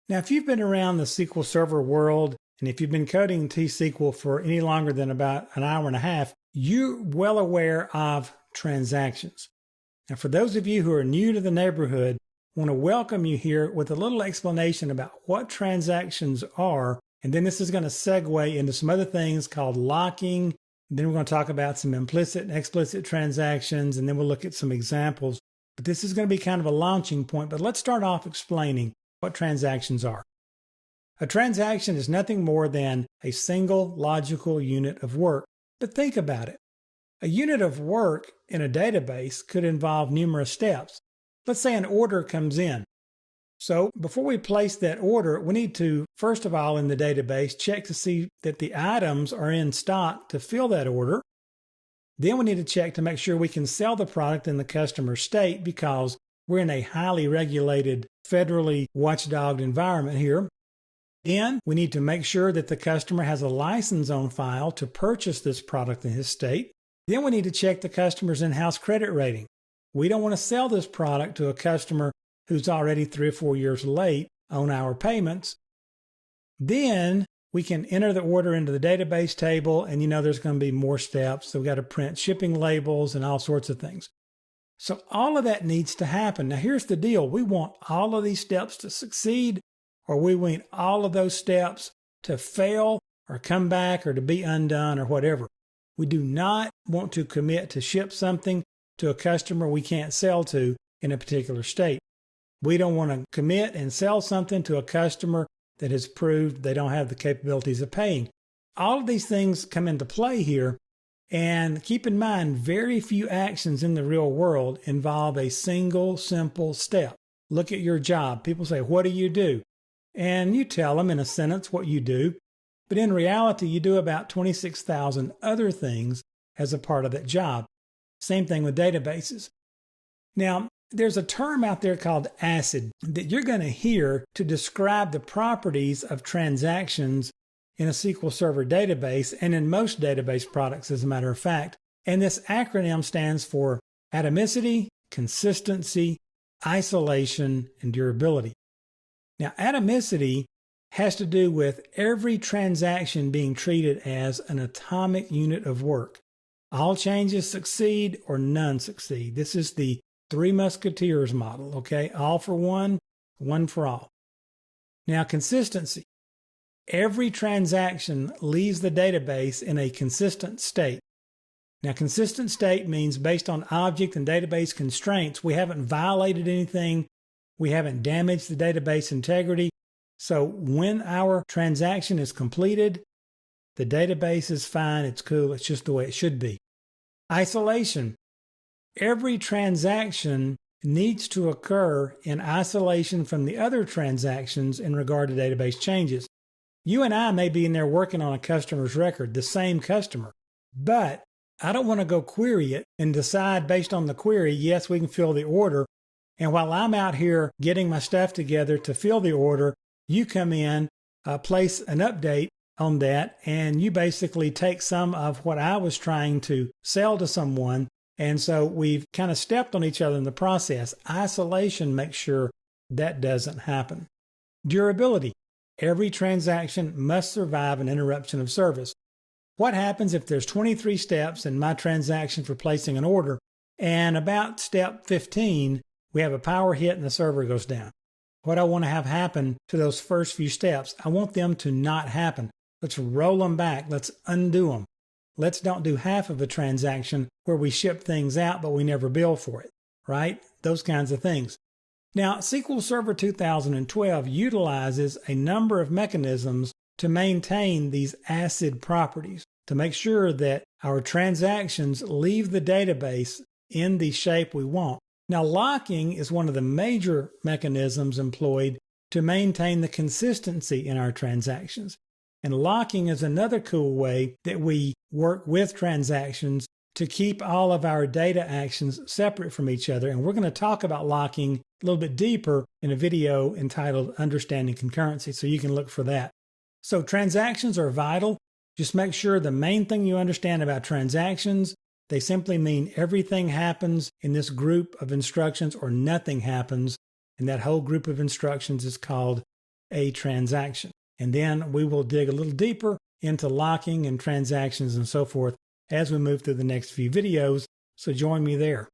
Now, if you've been around the SQL Server world, and if you've been coding T-SQL for any longer than about an hour and a half, you're well aware of transactions. Now, for those of you who are new to the neighborhood, I want to welcome you here with a little explanation about what transactions are, and then this is going to segue into some other things called locking. Then we're going to talk about some implicit and explicit transactions, and then we'll look at some examples. But this is going to be kind of a launching point, but let's start off explaining what transactions are. A transaction is nothing more than a single logical unit of work. But think about it. A unit of work in a database could involve numerous steps. Let's say an order comes in. So before we place that order, we need to, first of all, in the database, check to see that the items are in stock to fill that order. Then we need to check to make sure we can sell the product in the customer state because we're in a highly regulated, federally watchdogged environment here. Then we need to make sure that the customer has a license on file to purchase this product in his state. Then we need to check the customer's in-house credit rating. We don't want to sell this product to a customer who's already 3 or 4 years late on our payments. Then we can enter the order into the database table, and there's going to be more steps. So we've got to print shipping labels and all sorts of things. So all of that needs to happen. Now here's the deal. We want all of these steps to succeed, or we want all of those steps to fail or come back or to be undone or whatever. We do not want to commit to ship something to a customer we can't sell to in a particular state. We don't want to commit and sell something to a customer that has proved they don't have the capabilities of paying. All of these things come into play here. And keep in mind, very few actions in the real world involve a single simple step. Look at your job. People say, "What do you do?" And you tell them in a sentence what you do. But in reality, you do about 26,000 other things as a part of that job. Same thing with databases. Now, there's a term out there called ACID that you're going to hear to describe the properties of transactions in a SQL Server database and in most database products, as a matter of fact. And this acronym stands for atomicity, consistency, isolation, and durability. Now, atomicity has to do with every transaction being treated as an atomic unit of work. All changes succeed or none succeed. This is the Three Musketeers model, okay? All for one, one for all. Now, consistency. Every transaction leaves the database in a consistent state. Now, consistent state means based on object and database constraints, we haven't violated anything, we haven't damaged the database integrity. So when our transaction is completed, the database is fine, it's cool, it's just the way it should be. Isolation. Every transaction needs to occur in isolation from the other transactions in regard to database changes. You and I may be in there working on a customer's record, the same customer, but I don't want to go query it and decide based on the query, yes, we can fill the order. And while I'm out here getting my stuff together to fill the order, you come in, place an update on that, and you basically take some of what I was trying to sell to someone. And so we've kind of stepped on each other in the process. Isolation makes sure that doesn't happen. Durability. Every transaction must survive an interruption of service. What happens if there's 23 steps in my transaction for placing an order, and about step 15, we have a power hit and the server goes down? What I want to have happen to those first few steps, I want them to not happen. Let's roll them back. Let's undo them. Let's don't do half of a transaction where we ship things out, but we never bill for it, right? Those kinds of things. Now, SQL Server 2012 utilizes a number of mechanisms to maintain these ACID properties, to make sure that our transactions leave the database in the shape we want. Now, locking is one of the major mechanisms employed to maintain the consistency in our transactions. And locking is another cool way that we work with transactions to keep all of our data actions separate from each other. And we're going to talk about locking a little bit deeper in a video entitled Understanding Concurrency, so you can look for that. So transactions are vital. Just make sure the main thing you understand about transactions, they simply mean everything happens in this group of instructions or nothing happens. And that whole group of instructions is called a transaction. And then we will dig a little deeper into locking and transactions and so forth as we move through the next few videos. So join me there.